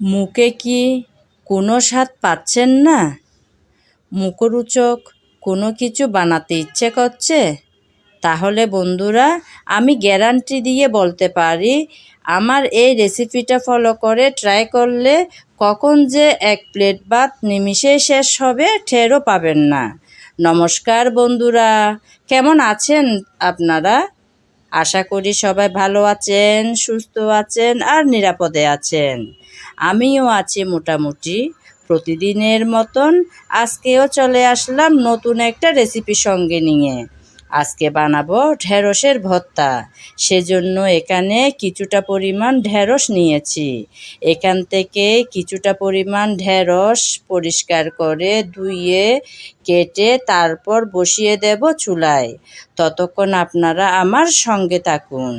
মুখে কি কোনো স্বাদ পাচ্ছেন না? মুখরোচক কোনো কিছু বানাতে ইচ্ছে করছে? তাহলে বন্ধুরা, আমি গ্যারান্টি দিয়ে বলতে পারি, আমার এই রেসিপিটা ফলো করে ট্রাই করলে কখন যে 1 প্লেট ভাত নিমিষেই শেষ হবে টেরও পাবেন না। নমস্কার বন্ধুরা, কেমন আছেন আপনারা? আশা করি সবাই ভালো আছেন, সুস্থ আছেন আর নিরাপদে আছেন। আমিও আছি মোটামুটি। প্রতিদিনের মতন আজকেও চলে আসলাম নতুন একটা রেসিপি সঙ্গে নিয়ে। আজকে বানাবো ঢেঁড়সের ভর্তা। সেজন্য এখানে কিছুটা পরিমাণ ঢেঁড়স নিয়েছি। এখান থেকে কিছুটা পরিমাণ ঢেঁড়স পরিষ্কার করে ধুয়ে কেটে তারপর বসিয়ে দেব চুলায়। ততক্ষণ আপনারা আমার সঙ্গে থাকুন।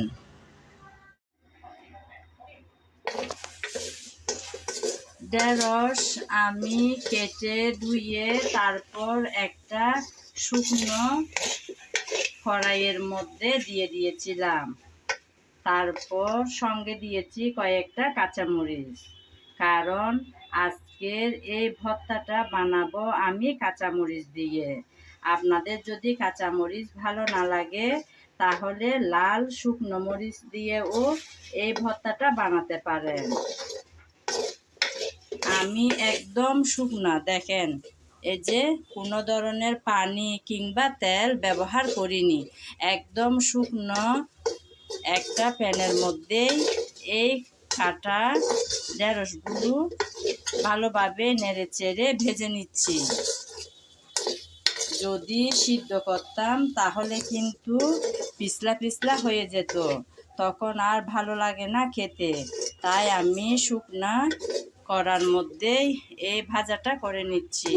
ঢেঁড়স আমি কেটে ধুয়ে তারপর একটা শুকনো কড়াইয়ের মধ্যে দিয়ে দিয়েছিলাম। তারপর সঙ্গে দিয়েছি কয়েকটা কাঁচামরিচ, কারণ আজকের এই ভর্তাটা বানাবো আমি কাঁচামরিচ দিয়ে। আপনাদের যদি কাঁচামরিচ ভালো না লাগে তাহলে লাল শুকনো মরিচ দিয়েও এই ভর্তাটা বানাতে পারেন। আমি একদম শুকনা, দেখেন, এই যে কোনো ধরনের পানি কিংবা তেল ব্যবহার করিনি। একদম শুকনো একটা প্যানের মধ্যেই এই কাটা ঢেঁড়সগুলো ভালোভাবে নেড়ে চেড়ে ভেজে নিচ্ছি। যদি সিদ্ধ করতাম তাহলে কিন্তু পিছলা পিছলা হয়ে যেত, তখন আর ভালো লাগে না খেতে। তাই আমি শুকনা কড়ার মধ্যেই এই ভাজাটা করে নিচ্ছি।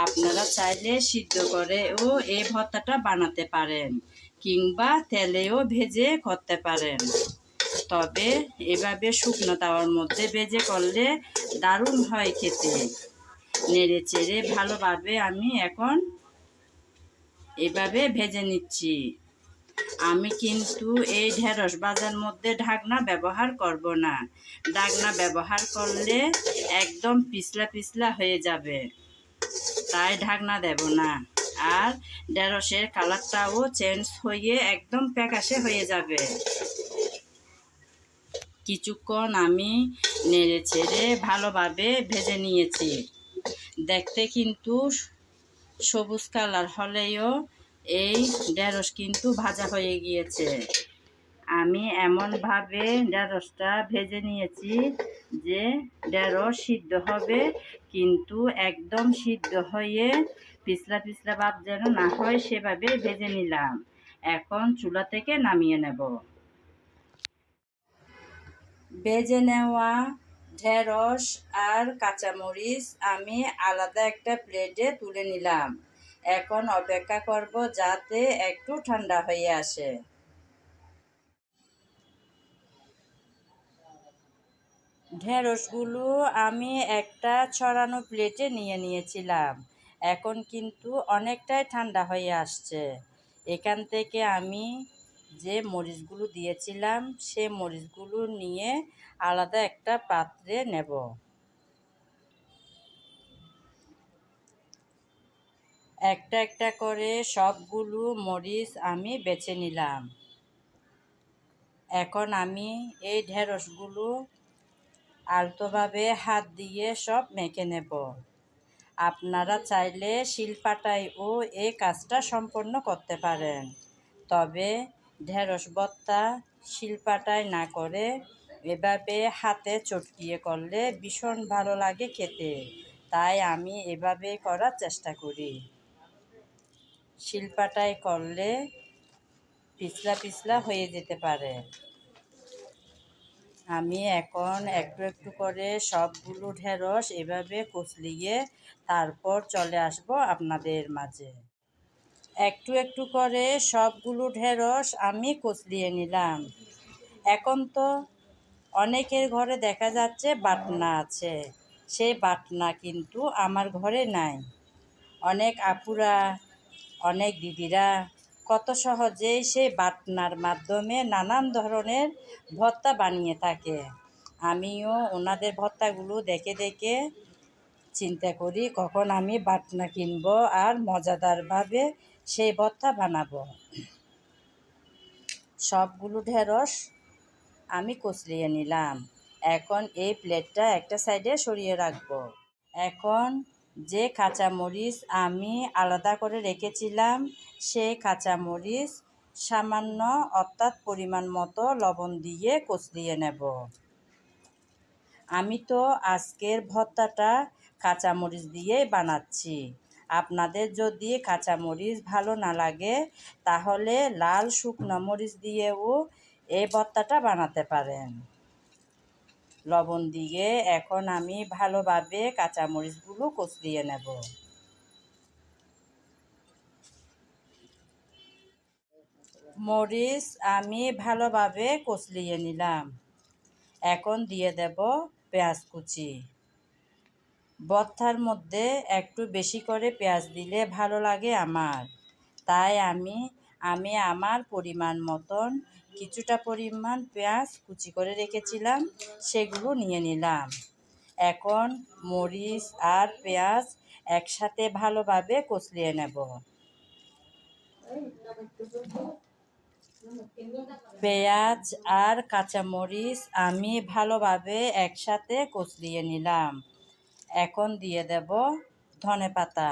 আপনারা চাইলে সিদ্ধ করেও এই ভর্তাটা বানাতে পারেন কিংবা তেলেও ভেজে করতে পারেন। তবে এভাবে শুকনো তাওয়ার মধ্যে ভেজে করলে দারুণ হয় খেতে। নেড়ে চেড়ে ভালোভাবে আমি এখন এভাবে ভেজে নিচ্ছি। আমি কিন্তু এই ঢেঁড়স ভাজার মধ্যে ঢাকনা ব্যবহার করব না। ঢাকনা ব্যবহার করলে একদম পিছলা পিছলা হয়ে যাবে, তাই ঢাকনা দেব না। আর ঢেঁড়সের কালারটাও চেঞ্জ হয়ে একদম প্যাকাশে হয়ে যাবে। কিছুক্ষণ আমি নেড়ে চেড়ে ভালোভাবে ভেজে নিয়েছি। দেখতে কিন্তু সবুজ কালার হলেও এই ঢেঁড়স কিন্তু ভাজা হয়ে গিয়েছে। আমি এমনভাবে ঢেঁড়সটা ভেজে নিয়েছি যে ঢেঁড়স সিদ্ধ হবে, কিন্তু একদম সিদ্ধ হয়ে পিছলা পিছলা ভাব যেন না হয় সেভাবে ভেজে নিলাম। এখন চুলা থেকে নামিয়ে নেব। ভেজে নেওয়া ঢেঁড়স আর কাঁচামরিচ আমি আলাদা একটা প্লেটে তুলে নিলাম। এখন অপেক্ষা করব যাতে একটু ঠান্ডা হয়ে আসে। ঢেঁড়সগুলো আমি একটা ছড়ানো প্লেটে নিয়ে নিয়েছিলাম। এখন কিন্তু অনেকটাই ঠান্ডা হয়ে আসছে। এখান থেকে আমি যে মরিচগুলো দিয়েছিলাম সে মরিচগুলো নিয়ে আলাদা একটা পাত্রে নেব। একটা একটা করে সবগুলো মরিচ আমি বেছে নিলাম। এখন আমি এই ঢেঁড়সগুলো আলতোভাবে হাত দিয়ে সব মেখে নেব। আপনারা চাইলে শিলপাটায়ও এই কাজটা সম্পন্ন করতে পারেন। তবে ঢেঁড়স ভর্তা শিলপাটায় না করে এভাবে হাতে চটকিয়ে করলে ভীষণ ভালো লাগে খেতে। তাই আমি এভাবে করার চেষ্টা করি। শিলপাটায় করলে পিছলা পিছলা হয়ে যেতে পারে। আমি এখন একটু একটু করে সবগুলো ঢেঁড়স এভাবে কুচলিয়ে তারপর চলে আসব আপনাদের মাঝে। একটু একটু করে সবগুলো ঢেঁড়স আমি কুচলিয়ে নিলাম। এখন তো অনেকের ঘরে দেখা যাচ্ছে বাটনা আছে, সেই বাটনা কিন্তু আমার ঘরে নাই। অনেক আপুরা, অনেক দিদিরা কত সহজেই সেই বাটনার মাধ্যমে নানান ধরনের ভর্তা বানিয়ে থাকে। আমিও ওনাদের ভর্তাগুলো দেখে দেখে চিন্তা করি কখন আমি বাটনা কিনবো আর মজাদারভাবে সেই ভর্তা বানাবো। সবগুলো ঢেঁড়স আমি কচলিয়ে নিলাম। এখন এই প্লেটটা একটা সাইডে সরিয়ে রাখবো। এখন যে কাঁচামরিচ আমি আলাদা করে রেখেছিলাম সেই কাঁচামরিচ সামান্য অর্থাৎ পরিমাণ মতো লবণ দিয়ে কচলিয়ে নেব। আমি তো আজকের ভর্তাটা কাঁচামরিচ দিয়েই বানাচ্ছি। আপনাদের যদি কাঁচামরিচ ভালো না লাগে তাহলে লাল শুকনো মরিচ দিয়েও এই ভর্তাটা বানাতে পারেন। লবণ দিয়ে এখন আমি ভালোভাবে কাঁচামরিচগুলো কচলিয়ে নেব। মরিচ আমি ভালোভাবে কচলিয়ে নিলাম। এখন দিয়ে দেব পেঁয়াজ কুচি। ভর্তার মধ্যে একটু বেশি করে পেঁয়াজ দিলে ভালো লাগে আমার, তাই আমি আমার পরিমাণ মতন কিছুটা পরিমাণ পেঁয়াজ কুচি করে রেখেছিলাম সেগুলো নিয়ে নিলাম। এখন মরিচ আর পেঁয়াজ একসাথে ভালোভাবে কচলিয়ে নেব। পেঁয়াজ আর কাঁচামরিচ আমি ভালোভাবে একসাথে কচলিয়ে নিলাম। এখন দিয়ে দেব ধনেপাতা।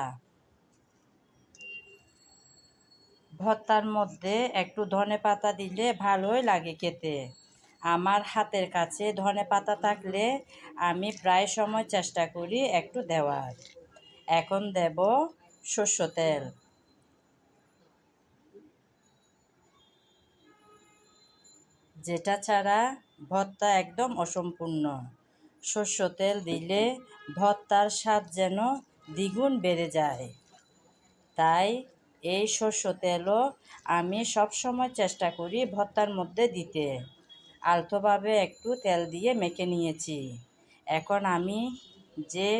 ভর্তার মধ্যে একটু ধনেপাতা দিলে ভালোই লাগে খেতে। আমার হাতের কাছে ধনেপাতা থাকলে আমি প্রায় সময় চেষ্টা করি একটু দেওয়ার। এখন দেব সরষের তেল। যেটা ছাড়া ভর্তা একদম অসম্পূর্ণ। সরষের তেল দিলে ভর্তার স্বাদ যেন দ্বিগুণ বেড়ে যায়। তাই এই সরষের তেলও আমি সবসময় চেষ্টা করি ভর্তার মধ্যে দিতে। আলতোভাবে একটু তেল দিয়ে মেখে নিয়েছি। এখন আমি যে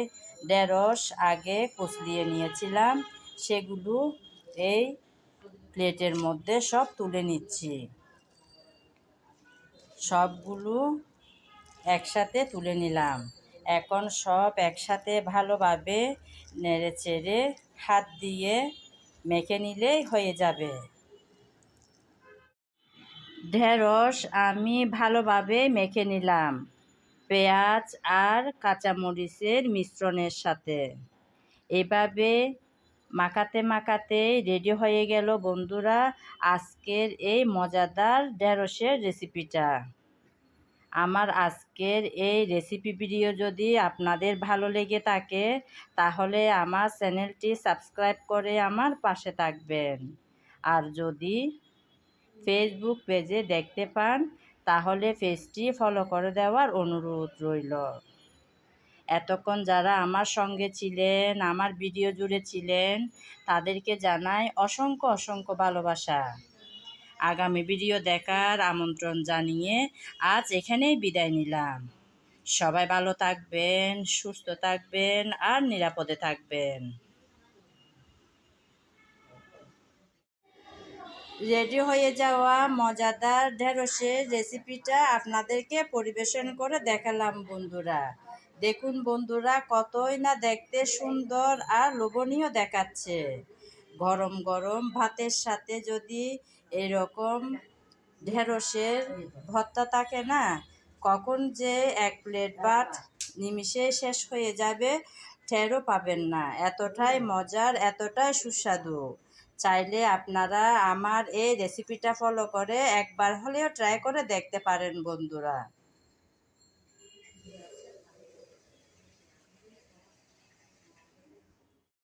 ঢেঁড়স আগে কচলিয়ে নিয়েছিলাম সেগুলো এই প্লেটের মধ্যে সব তুলে নিচ্ছি। সবগুলো একসাথে তুলে নিলাম। এখন সব একসাথে ভালোভাবে নেড়েচেড়ে হাত দিয়ে মেখে নিলেই হয়ে যাবে। ঢেঁড়স আমি ভালোভাবে মেখে নিলাম পেঁয়াজ আর কাঁচামরিচের মিশ্রণের সাথে। এভাবে মাখাতে মাখাতে রেডি হয়ে গেল বন্ধুরা আজকের এই মজাদার ঢেঁড়সের রেসিপিটা। আমার আজকের এই রেসিপি ভিডিও যদি আপনাদের ভালো লেগে থাকে তাহলে আমার চ্যানেলটি সাবস্ক্রাইব করে আমার পাশে থাকবেন। আর যদি ফেসবুক পেজে দেখতে পান তাহলে পেজটি ফলো করে দেওয়ার অনুরোধ রইল। এতক্ষণ যারা আমার সঙ্গে ছিলেন, আমার ভিডিও জুড়ে ছিলেন, তাদেরকে জানাই অসংখ্য অসংখ্য ভালোবাসা। আগামী ভিডিও দেখার আমন্ত্রণ জানিয়ে আজ এখানেই বিদায় নিলাম। সবাই ভালো থাকবেন, সুস্থ থাকবেন আর নিরাপদে থাকবেন। রেডি হয়ে যাওয়া মজাদার ঢেঁড়সের রেসিপিটা আপনাদেরকে পরিবেশন করে দেখালাম বন্ধুরা। দেখুন বন্ধুরা কতই না দেখতে সুন্দর আর লোভনীয় দেখাচ্ছে। গরম গরম ভাতের সাথে যদি এরকম ঢেঁড়সের ভর্তা থাকে না, কখন যে এক প্লেট ভাত নিমিষেই শেষ হয়ে যাবে টেরও পাবেন না। এতটাই মজার, এতটাই সুস্বাদু। চাইলে আপনারা আমার এই রেসিপিটা ফলো করে একবার হলেও ট্রাই করে দেখতে পারেন বন্ধুরা।